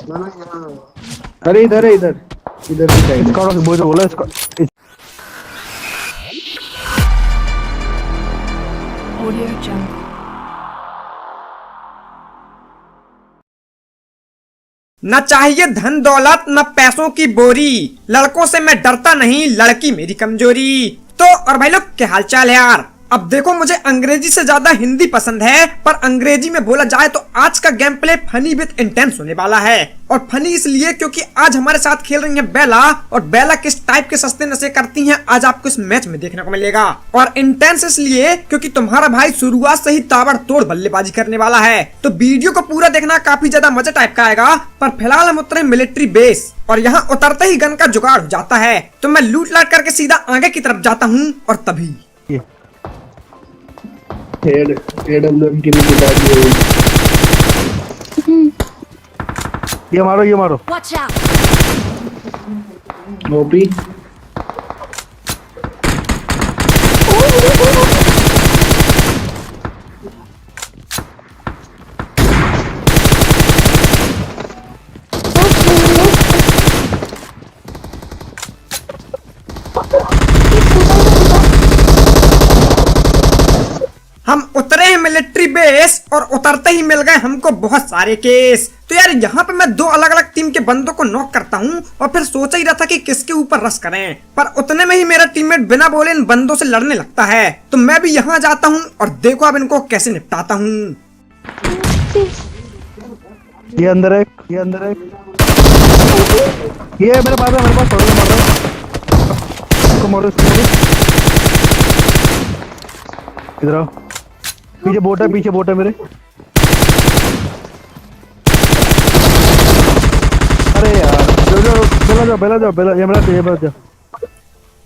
अरे इधर है, इधर इधर की साइड इसका वो जो बोला इसका Audio Jungle. न चाहिए धन दौलत न पैसों की बोरी, लड़कों से मैं डरता नहीं, लड़की मेरी कमजोरी। तो और भाई लोग क्या हालचाल है यार। अब देखो मुझे अंग्रेजी से ज्यादा हिंदी पसंद है, पर अंग्रेजी में बोला जाए तो आज का game play funny with intense होने वाला है। और फनी इसलिए क्योंकि आज हमारे साथ खेल रही है बेला, और बेला किस टाइप के सस्ते नशे करती हैं आज आपको इस मैच में देखने को मिलेगा। और इंटेंस इसलिए क्योंकि तुम्हारा भाई शुरुआत से ही ताबड़तोड़ बल्लेबाजी करने वाला है। तो वीडियो को पूरा देखना, काफी ज्यादा मजा टाइप का आएगा। पर फिलहाल हम उतरे मिलिट्री बेस, और यहाँ उतरते ही गन का जुगाड़ हो जाता है। तो मैं लूट लाट करके सीधा आगे की तरफ जाता हूँ, और तभी AWM की भी किताब ये मारो Watch out! ओपी। हम उतरे हैं मिलिट्री बेस, और उतरते ही मिल गए हमको बहुत सारे केस। तो यार यहाँ पे मैं दो अलग अलग टीम के बंदों को नॉक करता हूँ, और फिर सोच ही रहा था कि किसके ऊपर रश करें। पर उतने में ही मेरा टीममेट बिना बोले इन बंदों से लड़ने लगता है। तो मैं भी यहाँ जाता हूँ, और देखो अब इनको कैसे निपटाता हूँ। ये अंदर है ये मेरे पास थोड़ा सा मारो इसको, मारो इधर आओ। पीछे बोट है मेरे। अरे यार बेला जाओ ये मेरा जाओ।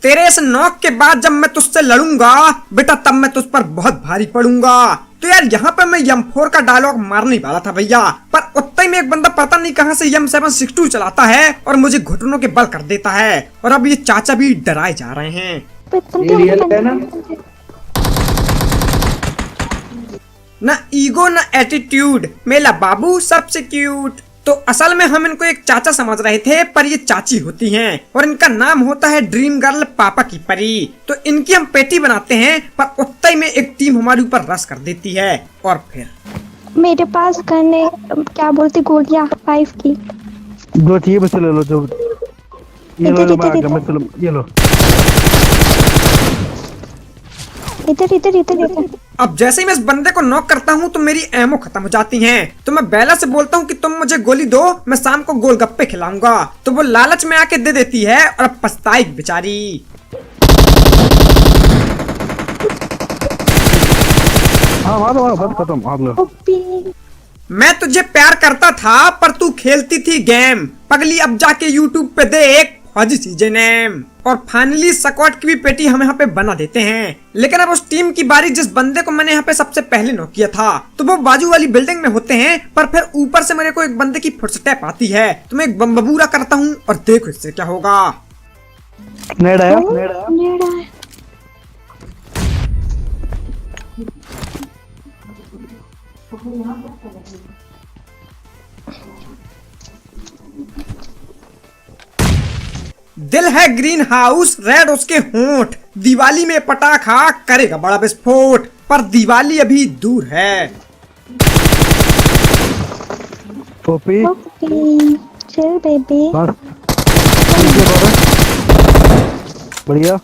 तेरे इस नॉक के बाद जब मैं तुझसे लड़ूंगा बेटा, तब मैं तुझ पर बहुत भारी पड़ूंगा। तो यार यहाँ पे मैं M4 का डायलॉग मारने वाला था भैया, पर उतना ही में एक बंदा पता नहीं कहां से M762 चलाता है और मुझे घुटनों के बल कर देता है। और अब ये चाचा भी डराए जा रहे हैं। ये रियल है ना? न ईगो न एटीट्यूड, मेला बाबू सबसे क्यूट। तो असल में हम इनको एक चाचा समझ रहे थे, पर ये चाची होती हैं, और इनका नाम होता है ड्रीम गर्ल पापा की परी। तो इनकी हम पेटी बनाते हैं, पर उतना ही में एक टीम हमारे ऊपर रश कर देती है। और फिर मेरे पास करने क्या बोलते गोलियां 5 की जो चाहिए बस ले लो। जो ये लो इधर। अब जैसे ही मैं इस बंदे को नॉक करता हूँ तो मेरी एमो खत्म हो जाती हैं। तो मैं बेला से बोलता हूँ कि तुम मुझे गोली दो, मैं शाम को गोलगप्पे खिलाऊंगा। तो वो लालच में आके दे देती है, और अब पछताई बेचारी। हाँ खत्म। मैं तुझे प्यार करता था, पर तू खेलती थी गेम पगली। अब जाके यूट्यूब पे देख फौजी सीजन नेम। और फाइनली स्क्वाड की भी पेटी हम यहाँ पे बना देते हैं। लेकिन अब उस टीम की बारी जिस बंदे को मैंने यहाँ पे सबसे पहले नॉक किया था, तो वो बाजू वाली बिल्डिंग में होते हैं। पर फिर ऊपर से मेरे को एक बंदे की फुटस्टेप आती है, तो मैं एक बम्बूरा करता हूँ, और देखो इससे क्या होगा। नेड आया। दिल है ग्रीन हाउस, रेड उसके होंठ, दिवाली में पटाखा करेगा बड़ा विस्फोट। पर दिवाली अभी दूर है। ओपी चल बेबी। बढ़िया।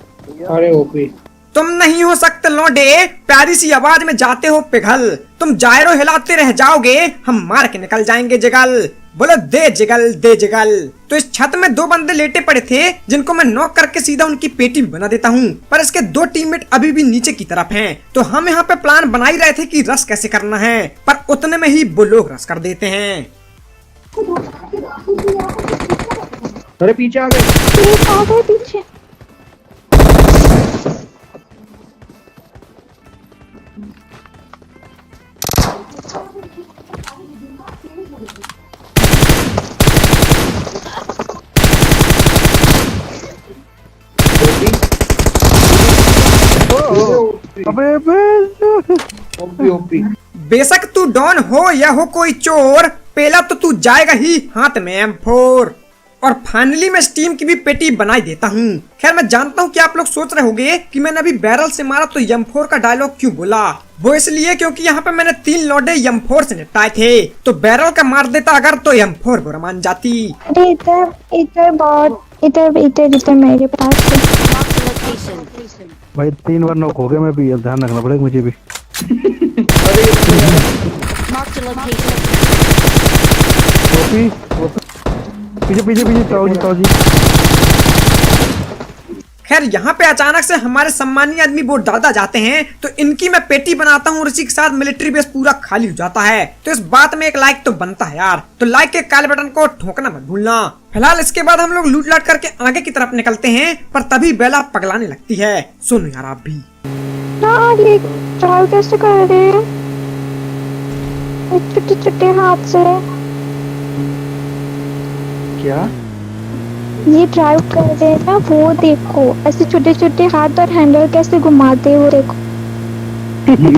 अरे ओपी। तुम नहीं हो सकते लौंडे, प्यारी सी आवाज में जाते हो पिघल। तुम जायरो हिलाते रह जाओगे, हम मार के निकल जाएंगे जिगल। बोलो दे जिगल दे जिगल। तो इस छत में दो बंदे लेटे पड़े थे, जिनको मैं नॉक करके सीधा उनकी पेटी भी बना देता हूँ। पर इसके दो टीममेट अभी भी नीचे की तरफ हैं। तो हम यहाँ पे प्लान बना ही रहे थे कि रश कैसे करना है, पर उतने में ही वो लोग रश कर देते हैं। अरे पीछे आ गए पीछे। ओपी। बेशक तू डॉन हो या हो कोई चोर, पहला तो तू जाएगा ही हाथ में M4 और फाइनली मैं स्टीम की भी पेटी बनाई देता हूँ। खैर मैं जानता हूँ कि आप लोग सोच रहे होंगे कि मैंने अभी बैरल से मारा तो M4 का डायलॉग क्यों बोला। वो इसलिए क्योंकि यहाँ पे मैंने 3 लौंडे M4 से निपटाए थे, तो बैरल का मार देता अगर तो M4 बुरा मान जाती। अरे इधर इधर बहुत इधर इधर इधर मेरे पास है। भाई 3 बार नॉक हो गया, मैं भी ध्यान रखना पड़ेगा मुझे भी। ओपी पीछे पीछे पीछे ताऊ जी। खैर यहाँ पे अचानक से हमारे सम्मानीय आदमी वो दादा जाते हैं, तो इनकी मैं पेटी बनाता हूँ और इसी के साथ मिलिट्री बेस पूरा खाली हो जाता है। तो इस बात में एक लाइक तो बनता है यार, तो लाइक के काले बटन को ठोकना मत भूलना। फिलहाल इसके बाद हम लोग लूट लाट करके आगे की तरफ निकलते हैं, पर तभी बेला पगलाने लगती है। सुनो यार आप भी ये ड्राइव कैसे कर रहे हैं छोटे छोटे हाथ से? क्या ये ड्राइव कर रहे हैं ना, वो देखो ऐसे छोटे छोटे हाथ और हैंडल कैसे घुमाते हो, देखो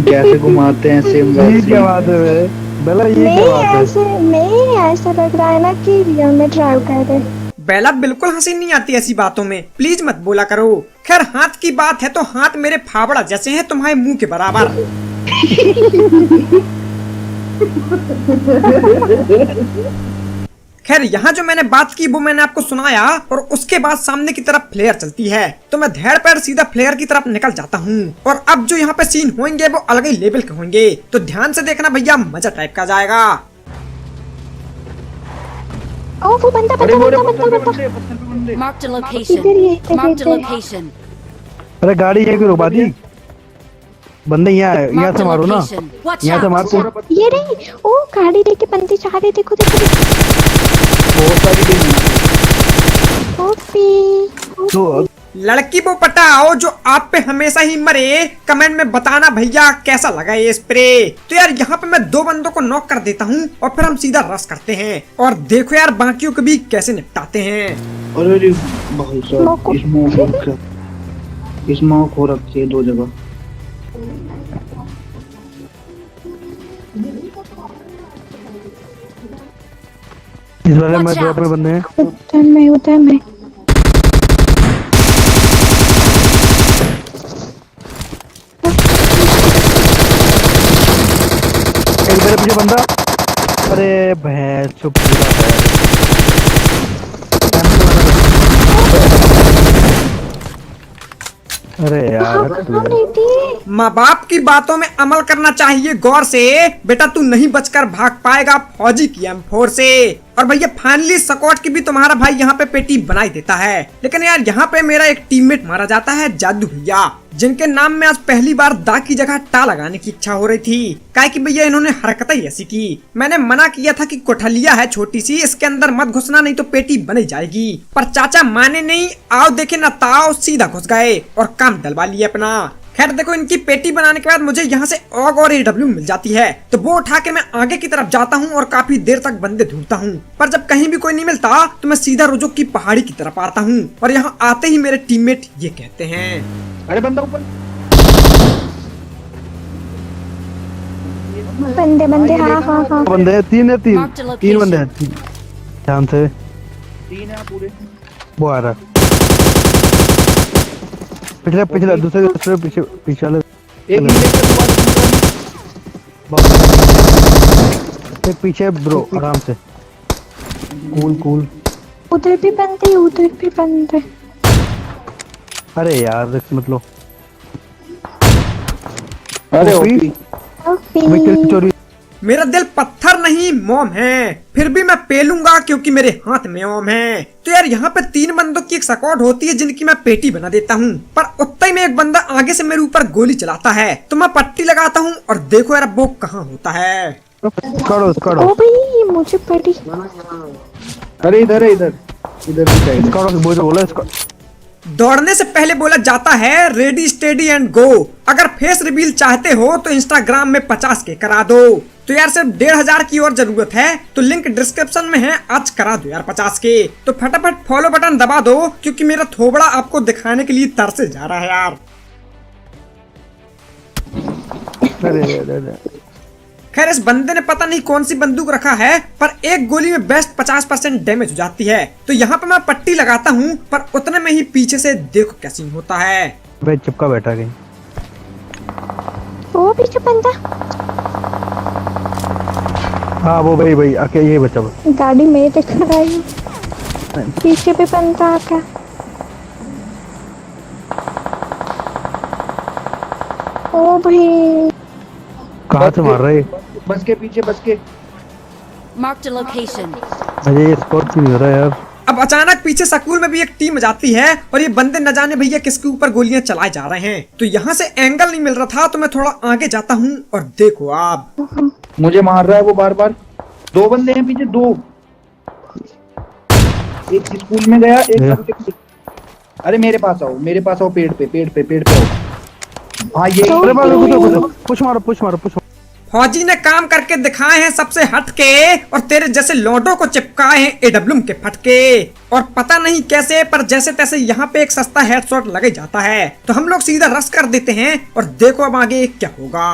कैसे घुमाते हैं सेम ये क्या बात है बे? बेला ये क्या बात है? नहीं ऐसा लग रहा है ना कि रियल में ड्राइव कर रहे हैं। बेला बिल्कुल हंसी नहीं आती ऐसी बातों में, प्लीज मत बोला करो। खैर हाथ की बात है तो हाथ मेरे फावड़ा जैसे हैं तुम्हारे मुंह के बराबर। खैर यहाँ जो मैंने बात की वो मैंने आपको सुनाया, और उसके बाद सामने की तरफ फ्लेयर चलती है, तो मैं धैर्य पैर सीधा फ्लेयर की तरफ निकल जाता हूँ। और अब जो यहाँ पे सीन होंगे वो अलग ही लेवल के होंगे, तो ध्यान से देखना भैया, मजा टाइप का जाएगा। ओ वो बंदा बंदा बंदा बंदा Marked a location. Marked a location. अरे गाड़ी यहीं पे रोका दी, बंदे यहाँ से मारो ना, Watch यहाँ से out. मार तो। ये रही, ओ गाड़ी लेके बंदे जा रहे, देखो देखो बहुत सारी टीम ओपी। तो लड़की वो पटाओ जो आप पे हमेशा ही मरे, कमेंट में बताना भैया कैसा लगा ये स्प्रे। तो यार यहाँ पे मैं 2 बंदों को नॉक कर देता हूँ और फिर हम सीधा रश करते हैं, और देखो यार बाकियों को भी कैसे निपटाते हैं। अरे भाई साहब स्मोक हो रखी है 2 जगह। इस वाले में ड्रॉप में बंदे हैं। उधर में एक मेरे पीछे बंदा, अरे भैंस चुप अरे यार माँ बाप की बातों में अमल करना चाहिए गौर से। बेटा तू नहीं बचकर भाग पाएगा फौजी की M4 से। और भैया फाइनली स्क्वाड की भी तुम्हारा भाई यहाँ पे पेटी बनाई देता है, लेकिन यार यहाँ पे मेरा एक टीममेट मारा जाता है, जादू भैया, जिनके नाम में आज पहली बार दा की जगह टा लगाने की इच्छा हो रही थी। काहे कि भैया इन्होंने हरकत ही ऐसी की। मैंने मना किया था कि कोठलिया है छोटी सी, इसके अंदर मत घुसना नहीं तो पेटी बन जाएगी, पर चाचा माने नहीं, आओ देखे ना ताओ, सीधा घुस गए और काम डलवा लिए अपना। खैर देखो इनकी पेटी बनाने के बाद मुझे यहाँ से ऑग और AW मिल जाती है, तो वो उठा के मैं आगे की तरफ जाता हूँ और काफी देर तक बंदे ढूंढता हूँ, पर जब कहीं भी कोई नहीं मिलता तो मैं सीधा रुजुक की पहाड़ी की तरफ आता हूँ। और यहाँ आते ही मेरे टीममेट ये कहते हैं, अरे बंदा ऊपर, बंदे बंदे हाँ हाँ हाँ बंदे हैं, 3 है, 3 बंदे हैं, 3। ध्यान से 3 है पूरे। वो आ रहा है। पिछले दूसरे पीछे पीछे वाले एक नीचे के एक पीछे ब्रो, आराम से कूल। उधर भी बंदे। अरे यार रिस्क मत लो। अरे ओपी ओपी। मैं किल चोरी। मेरा दिल पत्थर नहीं मोम है, फिर भी मैं पेलूंगा क्योंकि मेरे हाथ में ओम है। तो यार यहाँ पे 3 बंदों की एक स्क्वाड होती है जिनकी मैं पेटी बना देता हूँ, पर उतना ही में एक बंदा आगे से मेरे ऊपर गोली चलाता है, तो मैं पट्टी लगाता हूँ और देखो यार वो कहाँ होता है। करो ओ भाई मुझे पड़ी। अरे इधर की साइड। करो बोला इसको। दौड़ने से पहले बोला जाता है रेडी स्टेडी एंड गो। अगर फेस रिवील चाहते हो तो इंस्टाग्राम में 50 के करा दो। तो यार सिर्फ 1500 की और जरूरत है, तो लिंक डिस्क्रिप्शन में है, आज करा दो यार 50 के। तो फटाफट फॉलो बटन दबा दो क्योंकि मेरा थोबड़ा आपको दिखाने के लिए तरसे जा रहा है यार। खैर इस बंदे ने पता नहीं कौन सी बंदूक रखा है, पर एक गोली में बेस्ट 50% डैमेज हो जाती है। तो यहाँ पे मैं पट्टी लगाता हूँ, पर उतने में ही पीछे से देखो क्या सीन होता है। भाई चिपका बैठा कहीं। वो पीछे बंदा, हाँ वो भाई अकेले ये बचा बस। गाड़ी में दिख रहा है, पीछे भी बंदा आ गया। ओ भाई कहाँ से मार रहे? बस के पीछे, बस के। Marked a location. मुझे ये स्पॉट नहीं हो रहा यार। अब अचानक पीछे स्कूल में भी एक टीम जाती है और ये बंदे न जाने भैया किसके ऊपर गोलियां चलाए जा रहे हैं। तो यहाँ से एंगल नहीं मिल रहा था, तो मैं थोड़ा आगे जाता हूँ और देखो आप, मुझे मार रहा है वो बार बार। 2 बंदे हैं पीछे, 2। एक स्कूल में गया, एक अरे मेरे पास आओ, मेरे पास आओ, पेड़ पे आओ। हाँ ये पुश मारो। फौजी ने काम करके दिखाए हैं सबसे हटके, और तेरे जैसे लोडो को चिपकाए हैं एडब्ल्यूएम के फटके। और पता नहीं कैसे, पर जैसे तैसे यहाँ पे एक सस्ता हेडशॉट लगे जाता है। तो हम लोग सीधा रश कर देते हैं और देखो अब आगे क्या होगा।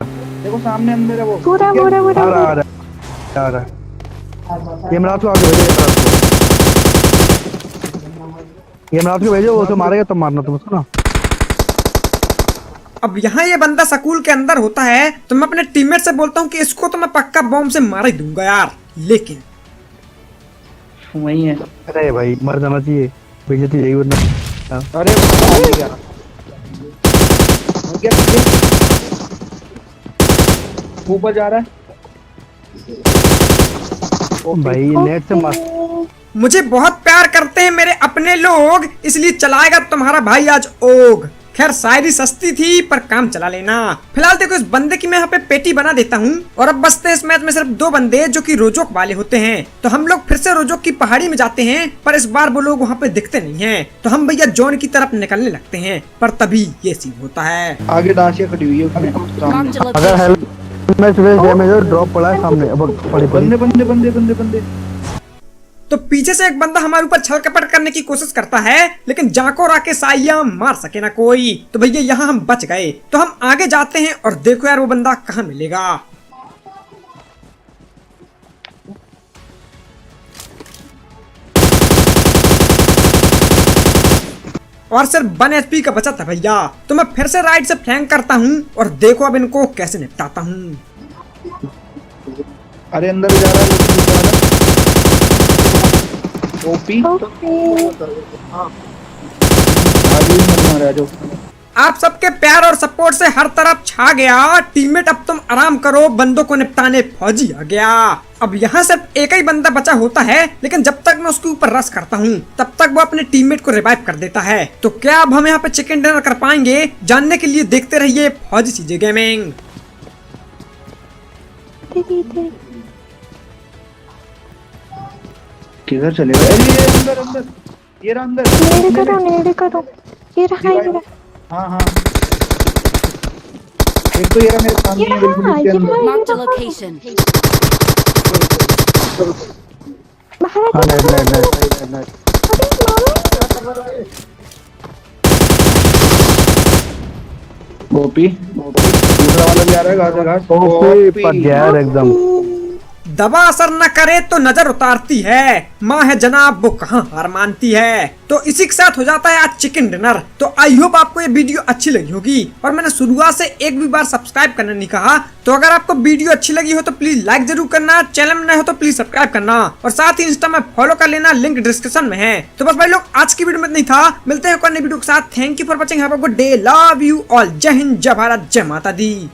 देखो सामने अंदर है वो। पूरा आ रहा। ये मराठ को आगे भेजो, वो तो मारेगा तब मारना तुम उसको ना। अब यहाँ ये बंदा स्कूल के अंदर होता है, तो मैं अपने टीममेट से बोलता हूँ कि इसको तो मैं पक्का बॉम्ब से मार ही दूंगा यार, लेकिन वही है। अरे भाई मर जाना चाहिए, बेइज्जती यही वरना। अरे ऊपर जा रहा है भाई नेट से मार। मुझे बहुत प्यार करते हैं मेरे अपने लोग, इसलिए चलाएगा तुम्हारा भाई आज ओग। खैर शायरी सस्ती थी, पर काम चला लेना। फिलहाल देखो इस बंदे की मैं यहाँ पे पेटी बना देता हूँ, और अब बचते हैं इस मैच में सिर्फ 2 बंदे जो कि रोजोक वाले होते हैं। तो हम लोग फिर से रोजोक की पहाड़ी में जाते हैं, पर इस बार वो लोग वहाँ पे दिखते नहीं हैं। तो हम भैया जोन की तरफ निकलने लगते हैं, पर तभी ये सीन होता है। आगे डांसिया खड़ी हुई है उसमें सामने। Marked a अगर location. हेलमेट में डैमेज ड्रॉप पड़ा है सामने। अब बंदे। तो पीछे से एक बंदा हमारे ऊपर छल कपट करने की कोशिश करता है, लेकिन जाको राके साइया मार सके ना कोई। तो भैया यहाँ हम बच गए। तो हम आगे जाते हैं और देखो यार वो बंदा कहाँ मिलेगा। और सिर्फ 1 HP का बचा था भैया। तो मैं फिर से राइट से फ्लैंक करता हूँ और देखो अब इनको कैसे निपटाता हूँ। अरे अंदर जा रहा है ओपी। आप सबके प्यार और सपोर्ट से हर तरफ छा गया। टीममेट अब तुम आराम करो, बंदों को निपटाने फौजी आ गया। अब यहाँ सिर्फ एक ही बंदा बचा होता है, लेकिन जब तक मैं उसके ऊपर रश करता हूँ तब तक वो अपने टीममेट को रिवाइव कर देता है। तो क्या अब हम यहाँ पे चिकन डिनर कर पाएंगे? जानने के लिए देखते रहिए फौजी सीजे गेमिंग। किधर चले गए? ये अंदर ये रहा अंदर। नेड़े करो ये रहा। हाँ एक तो ये रहा मेरे सामने बिल्कुल इसके अंदर। Marked a location. गोपी दूसरा वाला भी आ रहा है घास पक गया यार एकदम। दवा असर न करे तो नजर उतारती है, माँ है जनाब वो कहाँ हार मानती है। तो इसी के साथ हो जाता है आज चिकन डिनर। तो आई होप आपको ये वीडियो अच्छी लगी होगी, और मैंने शुरुआत से एक भी बार सब्सक्राइब करने नहीं कहा। तो अगर आपको वीडियो अच्छी लगी हो तो प्लीज लाइक जरूर करना, चैनल में नए हो तो प्लीज सब्सक्राइब करना, और साथ ही इंस्टा में फॉलो कर लेना, लिंक डिस्क्रिप्शन में है। तो बस भाई लोग आज की वीडियो में नहीं था, मिलते हैं एक और नई वीडियो के साथ। Thank you for watching, have a good day, love you all, जय हिंद, जय भारत, जय माता दी।